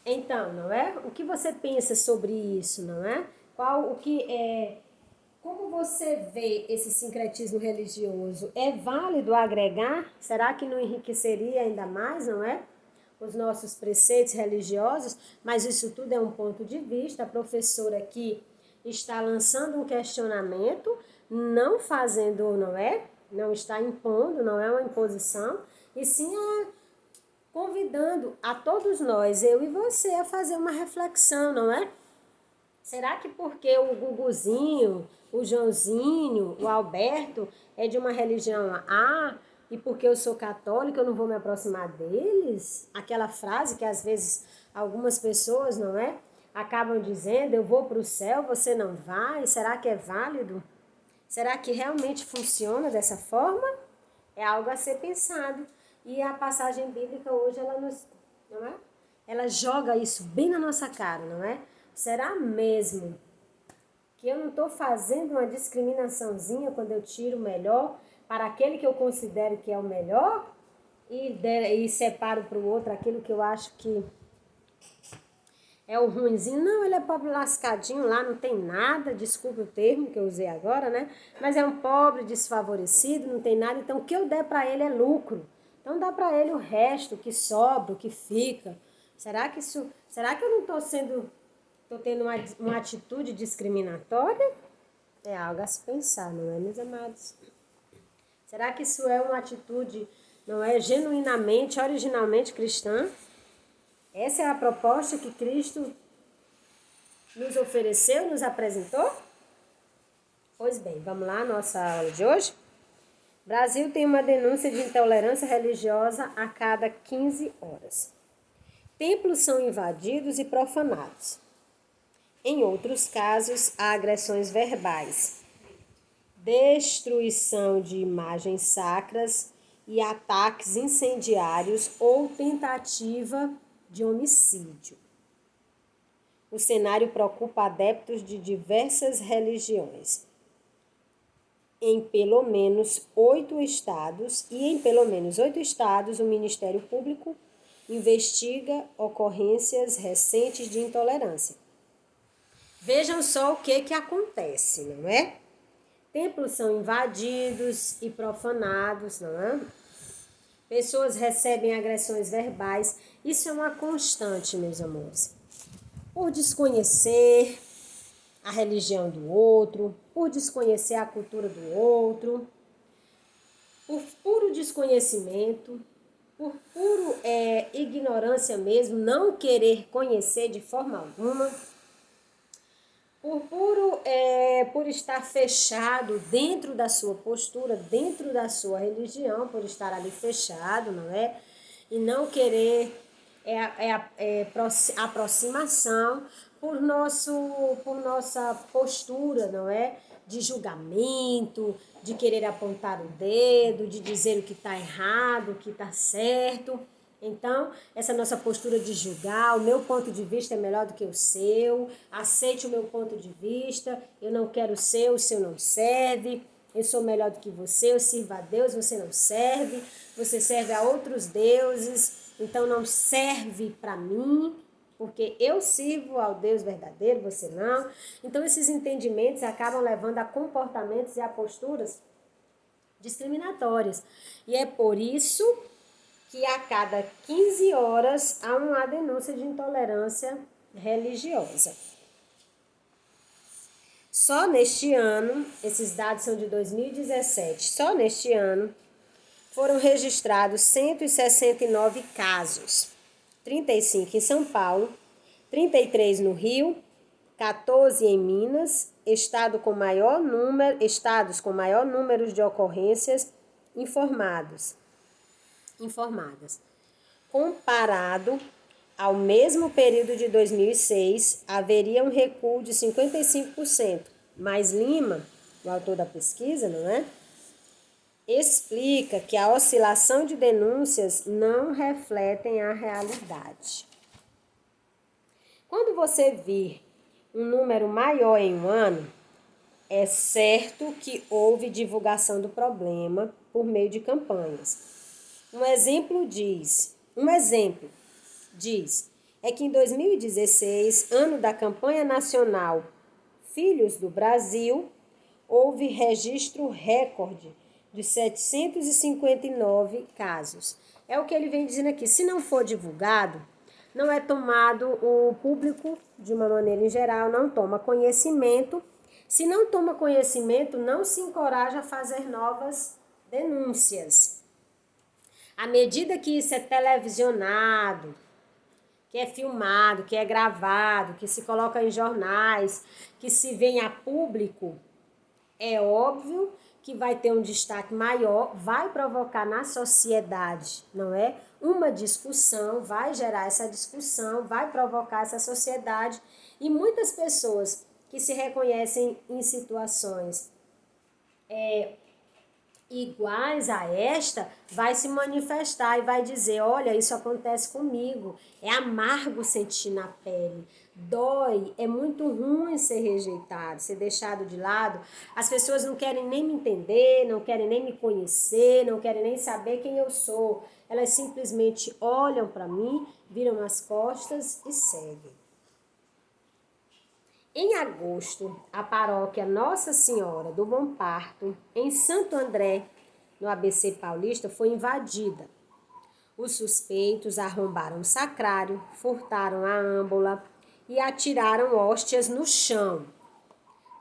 Então, não é? O que você pensa sobre isso, não é? Como você vê esse sincretismo religioso? É válido agregar? Será que não enriqueceria ainda mais, não é? Os nossos preceitos religiosos, mas isso tudo é um ponto de vista. A professora aqui está lançando um questionamento, não fazendo, não é? Não está impondo, não é uma imposição, e sim convidando a todos nós, eu e você, a fazer uma reflexão, não é? Será que porque o Guguzinho, o Joãozinho, o Alberto é de uma religião A e porque eu sou católica eu não vou me aproximar deles? Aquela frase que às vezes algumas pessoas, não é? Acabam dizendo, eu vou para o céu, você não vai? Será que é válido? Será que realmente funciona dessa forma? É algo a ser pensado. E a passagem bíblica hoje, não é? Ela joga isso bem na nossa cara, não é? Será mesmo que eu não estou fazendo uma discriminaçãozinha quando eu tiro o melhor para aquele que eu considero que é o melhor e separo para o outro aquilo que eu acho que é o ruinzinho? Não, ele é pobre lascadinho lá, não tem nada, desculpe o termo que eu usei agora, né? Mas é um pobre desfavorecido, não tem nada, então o que eu der para ele é lucro. Então dá para ele o resto, o que sobra, o que fica. Será que eu não estou tendo uma atitude discriminatória? É algo a se pensar, não é, meus amados? Será que isso é uma atitude, não é genuinamente, originalmente cristã? Essa é a proposta que Cristo nos ofereceu, nos apresentou? Pois bem, vamos lá, nossa aula de hoje. Brasil tem uma denúncia de intolerância religiosa a cada 15 horas. Templos são invadidos e profanados. Em outros casos, há agressões verbais, destruição de imagens sacras e ataques incendiários ou tentativa de homicídio. O cenário preocupa adeptos de diversas religiões. Em pelo menos 8 estados, o Ministério Público investiga ocorrências recentes de intolerância. Vejam só o que acontece, não é? Templos são invadidos e profanados, não é? Pessoas recebem agressões verbais. Isso é uma constante, meus amores. Por desconhecer a religião do outro, por desconhecer a cultura do outro, por puro desconhecimento, por puro ignorância mesmo, não querer conhecer de forma alguma, por estar fechado dentro da sua postura, dentro da sua religião, por estar ali fechado, não é? E não querer aproximação por nossa postura, não é? De julgamento, de querer apontar o dedo, de dizer o que está errado, o que está certo. Então, essa nossa postura de julgar, o meu ponto de vista é melhor do que o seu, aceite o meu ponto de vista, eu não quero o seu não serve, eu sou melhor do que você, eu sirvo a Deus, você não serve, você serve a outros deuses, então não serve para mim, porque eu sirvo ao Deus verdadeiro, você não. Então, esses entendimentos acabam levando a comportamentos e a posturas discriminatórias. E é por isso que a cada 15 horas há uma denúncia de intolerância religiosa. Só neste ano, esses dados são de 2017, só neste ano foram registrados 169 casos, 35 em São Paulo, 33 no Rio, 14 em Minas, estados com maior número de ocorrências informadas. Comparado ao mesmo período de 2006, haveria um recuo de 55%. Mas Lima, o autor da pesquisa, não é? Explica que a oscilação de denúncias não refletem a realidade. Quando você vir um número maior em um ano, é certo que houve divulgação do problema por meio de campanhas. Um exemplo diz: é que em 2016, ano da campanha nacional Filhos do Brasil, houve registro recorde de 759 casos. É o que ele vem dizendo aqui. Se não for divulgado, não é tomado, o público, de uma maneira em geral, não toma conhecimento. Se não toma conhecimento, não se encoraja a fazer novas denúncias. À medida que isso é televisionado, que é filmado, que é gravado, que se coloca em jornais, que se vem a público, é óbvio que vai ter um destaque maior, vai provocar na sociedade, não é? Uma discussão, vai gerar essa discussão, vai provocar essa sociedade, e muitas pessoas que se reconhecem em situações iguais a esta, vai se manifestar e vai dizer, olha, isso acontece comigo, é amargo sentir na pele, dói, é muito ruim ser rejeitado, ser deixado de lado, as pessoas não querem nem me entender, não querem nem me conhecer, não querem nem saber quem eu sou, elas simplesmente olham para mim, viram as costas e seguem. Em agosto, a paróquia Nossa Senhora do Bom Parto, em Santo André, no ABC Paulista, foi invadida. Os suspeitos arrombaram o sacrário, furtaram a âmbola e atiraram hóstias no chão.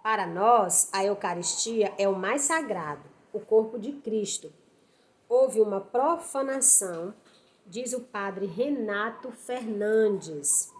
Para nós, a Eucaristia é o mais sagrado, o corpo de Cristo. Houve uma profanação, diz o padre Renato Fernandes.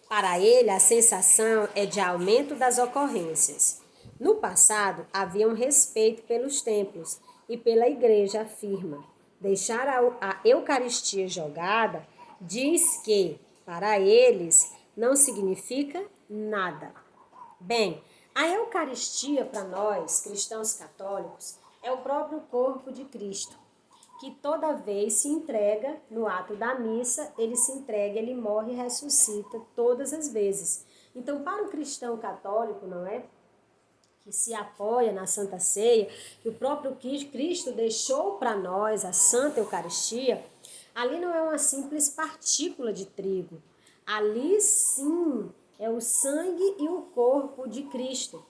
Para ele, a sensação é de aumento das ocorrências. No passado, havia um respeito pelos templos e pela igreja, afirma. Deixar a Eucaristia jogada diz que, para eles, não significa nada. Bem, a Eucaristia para nós, cristãos católicos, é o próprio corpo de Cristo, que toda vez se entrega no ato da missa, ele se entrega, ele morre e ressuscita todas as vezes. Então, para o cristão católico, não é? Que se apoia na Santa Ceia, que o próprio Cristo deixou para nós a Santa Eucaristia, ali não é uma simples partícula de trigo. Ali sim é o sangue e o corpo de Cristo.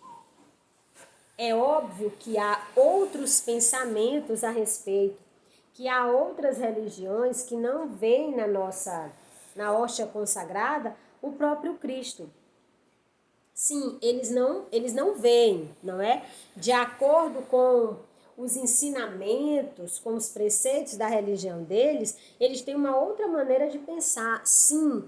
É óbvio que há outros pensamentos a respeito, que há outras religiões que não veem na hóstia consagrada, o próprio Cristo. Sim, eles não veem, não é? De acordo com os ensinamentos, com os preceitos da religião deles, eles têm uma outra maneira de pensar. Sim,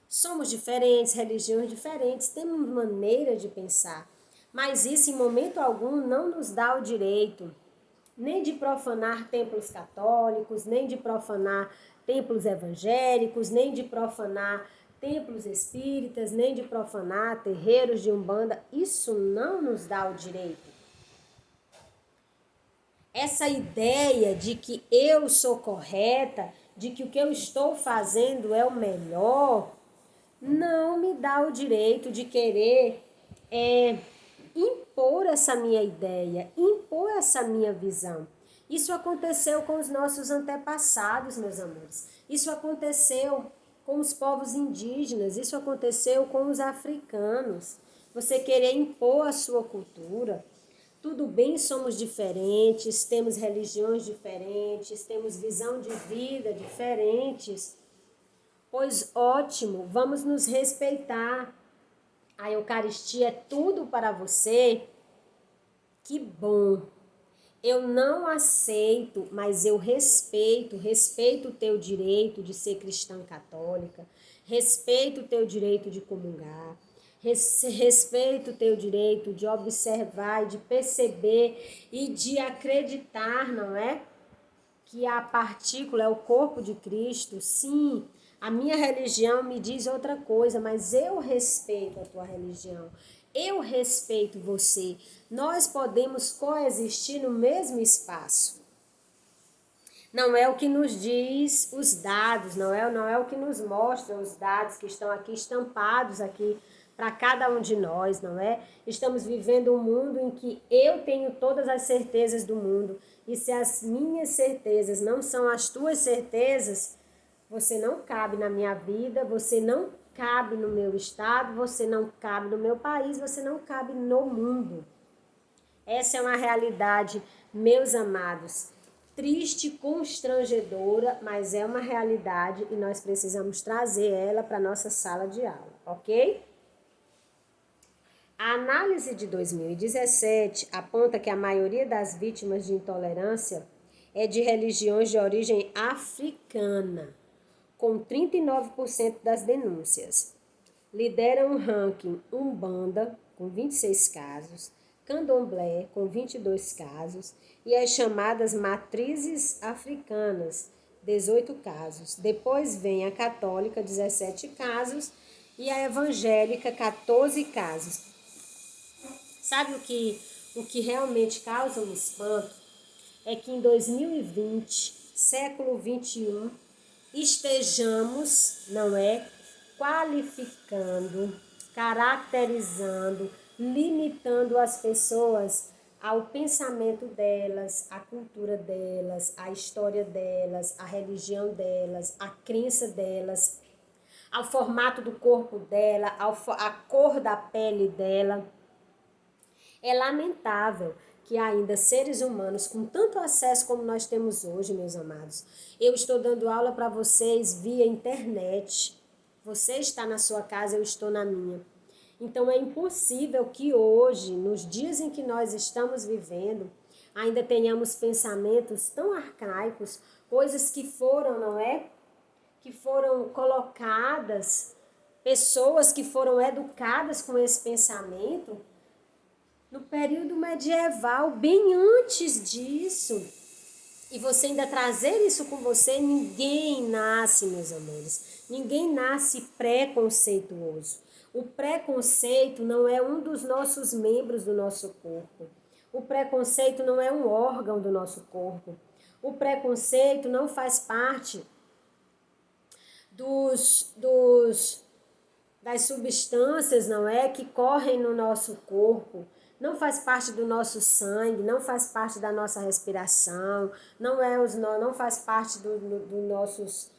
somos diferentes, religiões diferentes, temos maneira de pensar. Mas isso, em momento algum, não nos dá o direito nem de profanar templos católicos, nem de profanar templos evangélicos, nem de profanar templos espíritas, nem de profanar terreiros de umbanda. Isso não nos dá o direito. Essa ideia de que eu sou correta, de que o que eu estou fazendo é o melhor, não me dá o direito de querer impor essa minha ideia, impor essa minha visão. Isso aconteceu com os nossos antepassados, meus amores. Isso aconteceu com os povos indígenas, isso aconteceu com os africanos. Você querer impor a sua cultura. Tudo bem, somos diferentes, temos religiões diferentes, temos visão de vida diferentes. Pois ótimo, vamos nos respeitar. A Eucaristia é tudo para você? Que bom! Eu não aceito, mas eu respeito o teu direito de ser cristã católica, respeito o teu direito de comungar, respeito o teu direito de observar e de perceber e de acreditar, não é? Que a partícula é o corpo de Cristo. Sim, a minha religião me diz outra coisa, mas eu respeito a tua religião. Eu respeito você. Nós podemos coexistir no mesmo espaço. Não é o que nos diz os dados, não é o que nos mostram os dados que estão aqui estampados aqui para cada um de nós, não é? Estamos vivendo um mundo em que eu tenho todas as certezas do mundo, e se as minhas certezas não são as tuas certezas, Você não cabe na minha vida, você não cabe no meu estado, você não cabe no meu país, você não cabe no mundo. Essa é uma realidade, meus amados, triste, constrangedora, mas é uma realidade e nós precisamos trazer ela para a nossa sala de aula, ok? A análise de 2017 aponta que a maioria das vítimas de intolerância é de religiões de origem africana, com 39% das denúncias. Lidera um ranking Umbanda, com 26 casos, Candomblé, com 22 casos, e as chamadas matrizes africanas, 18 casos. Depois vem a católica, 17 casos, e a evangélica, 14 casos. Sabe o que realmente causa um espanto? É que em 2020, século 21, estejamos, não é, qualificando, caracterizando, limitando as pessoas ao pensamento delas, à cultura delas, à história delas, à religião delas, à crença delas, ao formato do corpo dela, à cor da pele dela. É lamentável que ainda seres humanos com tanto acesso como nós temos hoje, meus amados. Eu estou dando aula para vocês via internet. Você está na sua casa, eu estou na minha. Então é impossível que hoje, nos dias em que nós estamos vivendo, ainda tenhamos pensamentos tão arcaicos, coisas que foram, não é? Que foram colocadas, pessoas que foram educadas com esse pensamento no período medieval, bem antes disso. E você ainda trazer isso com você, ninguém nasce, meus amores. Ninguém nasce preconceituoso. O preconceito não é um dos nossos membros do nosso corpo. O preconceito não é um órgão do nosso corpo. O preconceito não faz parte das substâncias, não é, que correm no nosso corpo. Não faz parte do nosso sangue, não faz parte da nossa respiração, não faz parte dos nossos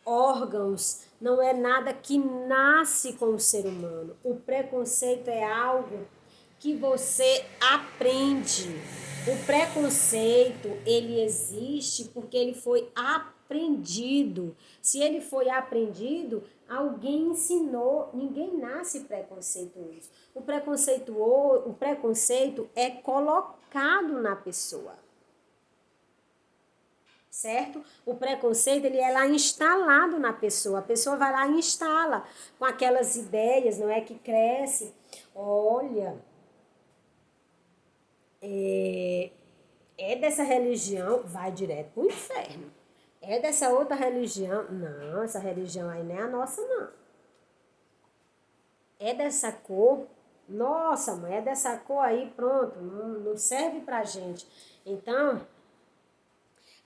órgãos, não é nada que nasce com o ser humano. O preconceito é algo que você aprende. O preconceito, ele existe porque ele foi aprendido. Se ele foi aprendido, alguém ensinou. Ninguém nasce preconceituoso. O preconceito é colocado na pessoa. Certo? O preconceito, ele é lá instalado na pessoa. A pessoa vai lá e instala com aquelas ideias, não é, que cresce. Olha, é dessa religião, vai direto pro inferno. É dessa outra religião, não, essa religião aí não é a nossa, não. É dessa cor, nossa, mãe, é dessa cor aí, pronto, não serve pra gente. Então,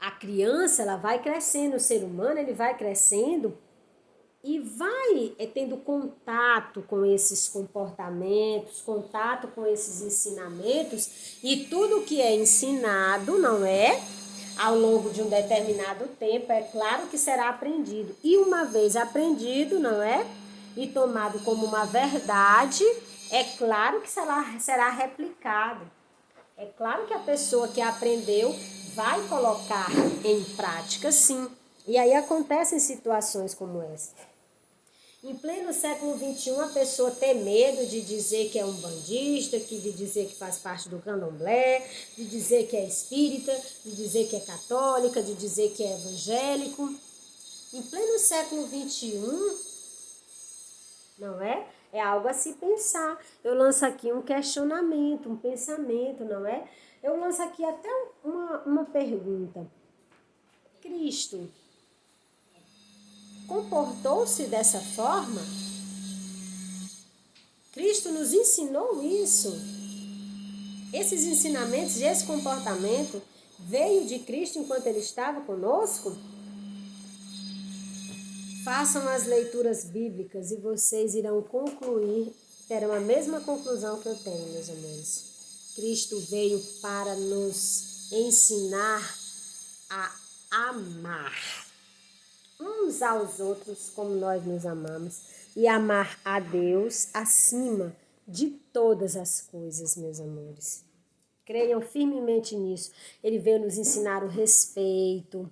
a criança, ela vai crescendo, o ser humano, ele vai crescendo e vai tendo contato com esses comportamentos, contato com esses ensinamentos, e tudo que é ensinado, não é? Ao longo de um determinado tempo, é claro que será aprendido. E uma vez aprendido, não é? E tomado como uma verdade, é claro que será replicado. É claro que a pessoa que aprendeu vai colocar em prática, sim. E aí acontecem situações como essa. Em pleno século XXI, a pessoa ter medo de dizer que é umbandista, de dizer que faz parte do candomblé, de dizer que é espírita, de dizer que é católica, de dizer que é evangélico. Em pleno século XXI, não é? É algo a se pensar. Eu lanço aqui um questionamento, um pensamento, não é? Eu lanço aqui até uma pergunta. Cristo comportou-se dessa forma? Cristo nos ensinou isso. Esses ensinamentos e esse comportamento veio de Cristo enquanto ele estava conosco? Façam as leituras bíblicas e vocês irão concluir, terão a mesma conclusão que eu tenho, meus amores. Cristo veio para nos ensinar a amar. uns aos outros como nós nos amamos e amar a Deus acima de todas as coisas, meus amores. Creiam firmemente nisso. Ele veio nos ensinar o respeito,